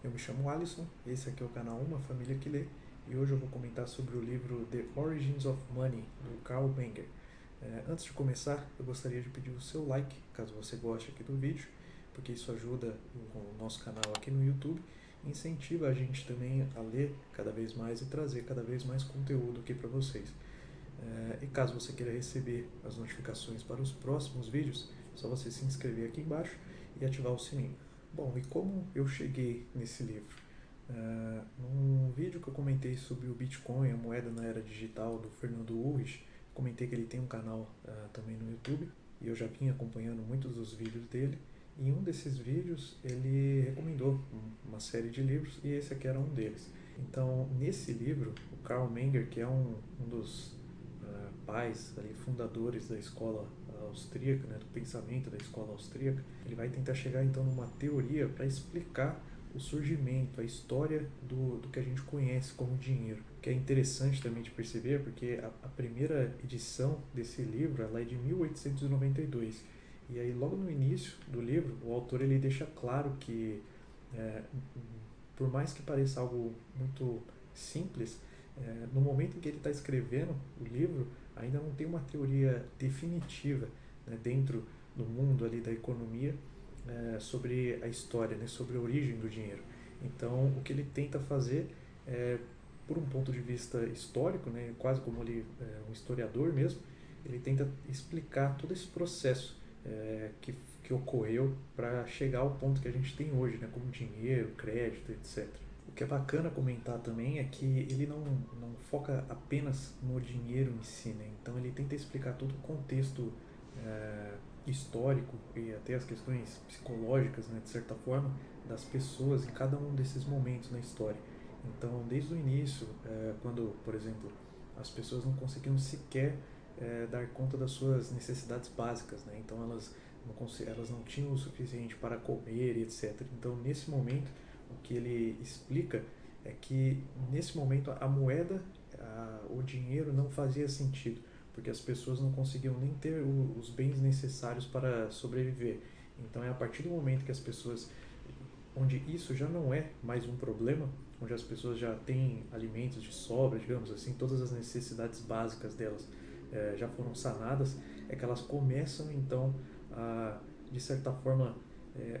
Eu me chamo Alisson, esse aqui é o canal Uma Família que Lê e hoje eu vou comentar sobre o livro The Origins of Money, do Carl Menger. Antes de começar, eu gostaria de pedir o seu like, caso você goste aqui do vídeo, porque isso ajuda o nosso canal aqui no YouTube e incentiva a gente também a ler cada vez mais e trazer cada vez mais conteúdo aqui para vocês. E caso você queira receber as notificações para os próximos vídeos, é só você se inscrever aqui embaixo e ativar o sininho. Bom, e como eu cheguei nesse livro? Num vídeo que eu comentei sobre o Bitcoin, a moeda na era digital, do Fernando Ulrich, comentei que ele tem um canal também no YouTube e eu já vim acompanhando muitos dos vídeos dele. E em um desses vídeos ele recomendou uma série de livros e esse aqui era um deles. Então, nesse livro, o Carl Menger, que é um dos pais, ali, fundadores da escola austríaca, né, do pensamento da escola austríaca, ele vai tentar chegar então numa teoria para explicar o surgimento, a história do que a gente conhece como dinheiro, que é interessante também de perceber, porque a primeira edição desse livro ela é de 1892, e aí logo no início do livro o autor ele deixa claro que é, por mais que pareça algo muito simples, no momento em que ele está escrevendo o livro, ainda não tem uma teoria definitiva, né, dentro do mundo ali da economia, sobre a história, né, sobre a origem do dinheiro. Então, o que ele tenta fazer é, por um ponto de vista histórico, né, quase como ele um historiador mesmo, ele tenta explicar todo esse processo que ocorreu para chegar ao ponto que a gente tem hoje, né, como dinheiro, crédito, etc. O que é bacana comentar também é que ele não foca apenas no dinheiro em si, né? Então ele tenta explicar todo o contexto histórico e até as questões psicológicas, né, de certa forma, das pessoas em cada um desses momentos na história. Então, desde o início, quando, por exemplo, as pessoas não conseguiam sequer dar conta das suas necessidades básicas, né? Então elas não tinham o suficiente para comer, etc. Então, nesse momento, o que ele explica é que nesse momento a moeda, o dinheiro não fazia sentido, porque as pessoas não conseguiam nem ter os bens necessários para sobreviver. Então é a partir do momento que as pessoas, onde isso já não é mais um problema, onde as pessoas já têm alimentos de sobra, digamos assim, todas as necessidades básicas delas já foram sanadas, é que elas começam então a, de certa forma,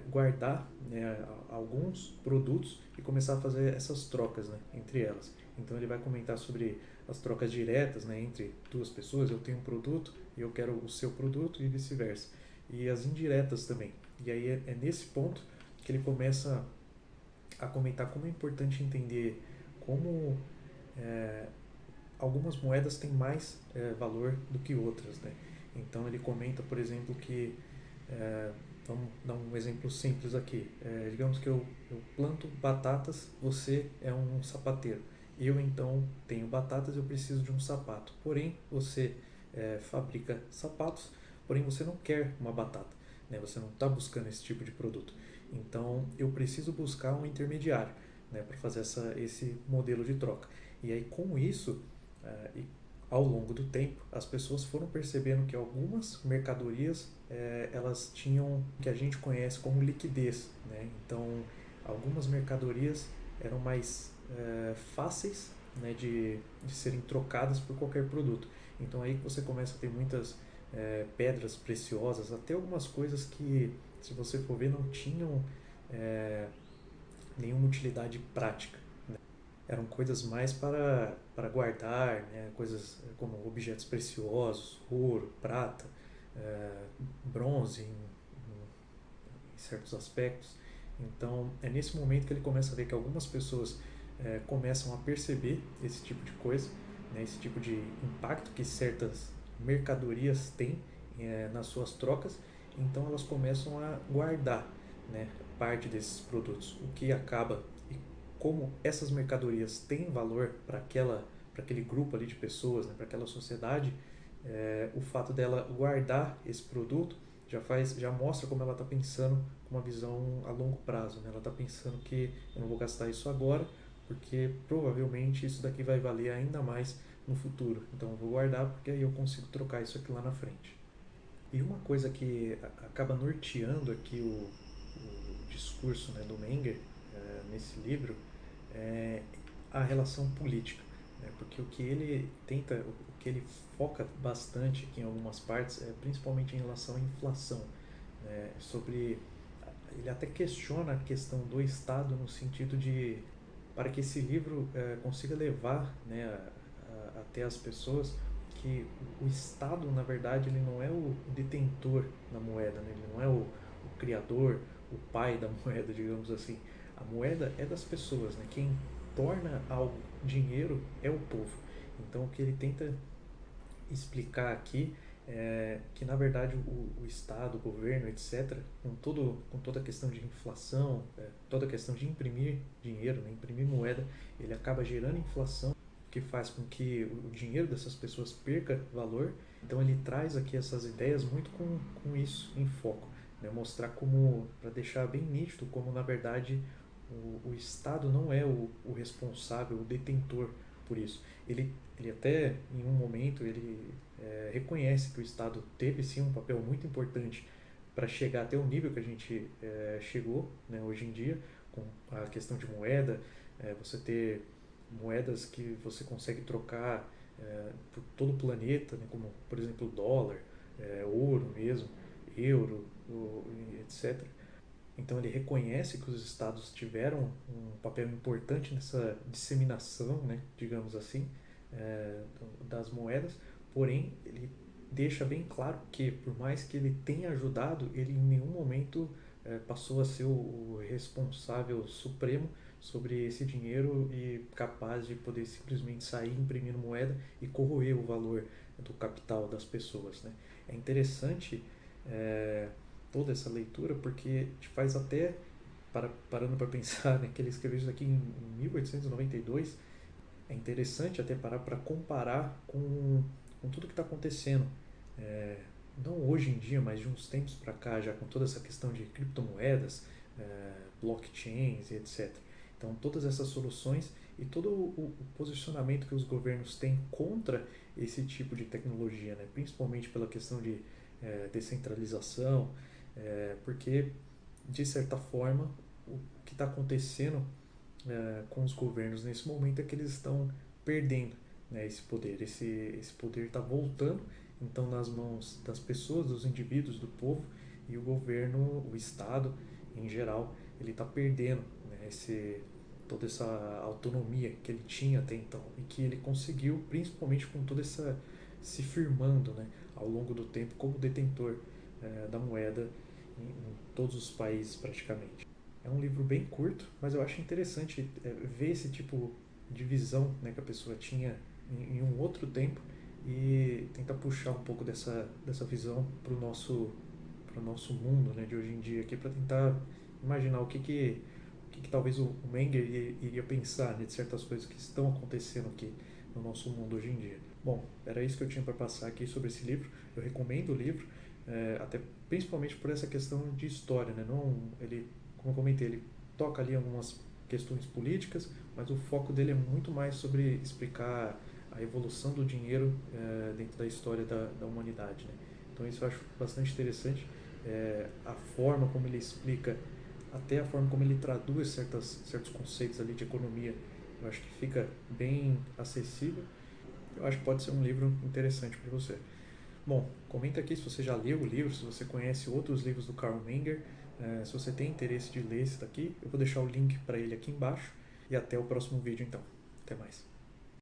guardar, né, alguns produtos e começar a fazer essas trocas, né, entre elas. Então ele vai comentar sobre as trocas diretas, né, entre duas pessoas. Eu tenho um produto e eu quero o seu produto e vice-versa. E as indiretas também. E aí é nesse ponto que ele começa a comentar como é importante entender como é, algumas moedas têm mais valor do que outras, né? Então ele comenta, por exemplo, que vamos dar um exemplo simples aqui. Digamos que eu planto batatas, você é um sapateiro. Eu então tenho batatas, eu preciso de um sapato. Porém, você fabrica sapatos, porém você não quer uma batata, né? Você não está buscando esse tipo de produto. Então eu preciso buscar um intermediário, né, para fazer esse modelo de troca. E aí com isso, e ao longo do tempo, as pessoas foram percebendo que algumas mercadorias elas tinham o que a gente conhece como liquidez, né? Então, algumas mercadorias eram mais fáceis, né, de serem trocadas por qualquer produto. Então, aí que você começa a ter muitas pedras preciosas, até algumas coisas que, se você for ver, não tinham é, nenhuma utilidade prática. Eram coisas mais para guardar, né? Coisas como objetos preciosos, ouro, prata, bronze em certos aspectos. Então é nesse momento que ele começa a ver que algumas pessoas começam a perceber esse tipo de coisa, né? Esse tipo de impacto que certas mercadorias têm nas suas trocas, então elas começam a guardar, né, parte desses produtos, o que acaba, como essas mercadorias têm valor para aquele grupo ali de pessoas, né, para aquela sociedade, o fato dela guardar esse produto já mostra como ela está pensando com uma visão a longo prazo, né? Ela está pensando que eu não vou gastar isso agora, porque provavelmente isso daqui vai valer ainda mais no futuro. Então eu vou guardar porque aí eu consigo trocar isso aqui lá na frente. E uma coisa que acaba norteando aqui o discurso, né, do Menger nesse livro é a relação política, né? Porque o que ele tenta, o que ele foca bastante aqui em algumas partes é principalmente em relação à inflação, né? Sobre ele até questiona a questão do Estado no sentido de para que esse livro consiga levar, né, até as pessoas que o Estado, na verdade, ele não é o detentor da moeda, né? Ele não é o criador, o pai da moeda, digamos assim. A moeda é das pessoas, né? Quem torna algo dinheiro é o povo. Então, o que ele tenta explicar aqui que, na verdade, o Estado, o governo, etc., com toda a questão de inflação, toda a questão de imprimir dinheiro, né, imprimir moeda, ele acaba gerando inflação, que faz com que o dinheiro dessas pessoas perca valor. Então, ele traz aqui essas ideias muito com isso em foco, né, mostrar como, para deixar bem nítido, como, na verdade, o Estado não é o responsável, o detentor por isso. Ele até, em um momento, ele reconhece que o Estado teve sim um papel muito importante para chegar até o nível que a gente chegou, né, hoje em dia, com a questão de moeda, você ter moedas que você consegue trocar por todo o planeta, né, como, por exemplo, o dólar, ouro mesmo, euro, etc. Então ele reconhece que os estados tiveram um papel importante nessa disseminação, né, digamos assim, das moedas, porém ele deixa bem claro que, por mais que ele tenha ajudado, ele em nenhum momento passou a ser o responsável supremo sobre esse dinheiro e capaz de poder simplesmente sair imprimindo moeda e corroer o valor do capital das pessoas, né? É interessante é, toda essa leitura porque te faz até, parando para pensar, né, que ele escreveu isso aqui em 1892, é interessante até parar para comparar com tudo que está acontecendo. É, não hoje em dia, mas de uns tempos para cá, já com toda essa questão de criptomoedas, blockchains e etc. Então, todas essas soluções e todo o posicionamento que os governos têm contra esse tipo de tecnologia, né? Principalmente pela questão de descentralização, porque, de certa forma, o que está acontecendo com os governos nesse momento é que eles estão perdendo, né, esse poder. Esse poder está voltando, então, nas mãos das pessoas, dos indivíduos, do povo, e o governo, o Estado, em geral, ele está perdendo, né, toda essa autonomia que ele tinha até então e que ele conseguiu, principalmente com toda essa se firmando, né, ao longo do tempo como detentor da moeda em todos os países praticamente. É um livro bem curto, mas eu acho interessante ver esse tipo de visão, né, que a pessoa tinha em um outro tempo e tentar puxar um pouco dessa visão para o nosso mundo, né, de hoje em dia aqui, para tentar imaginar o que talvez o Menger iria pensar, né, de certas coisas que estão acontecendo aqui no nosso mundo hoje em dia. Bom, era isso que eu tinha para passar aqui sobre esse livro. Eu recomendo o livro, até principalmente por essa questão de história, né? Não, ele, como eu comentei, ele toca ali algumas questões políticas, mas o foco dele é muito mais sobre explicar a evolução do dinheiro dentro da história da humanidade, né? Então isso eu acho bastante interessante, a forma como ele explica, até a forma como ele traduz certos conceitos ali de economia, eu acho que fica bem acessível. Eu acho que pode ser um livro interessante para você. Bom, comenta aqui se você já leu o livro, se você conhece outros livros do Carl Menger, se você tem interesse de ler esse daqui. Eu vou deixar o link para ele aqui embaixo e até o próximo vídeo então. Até mais.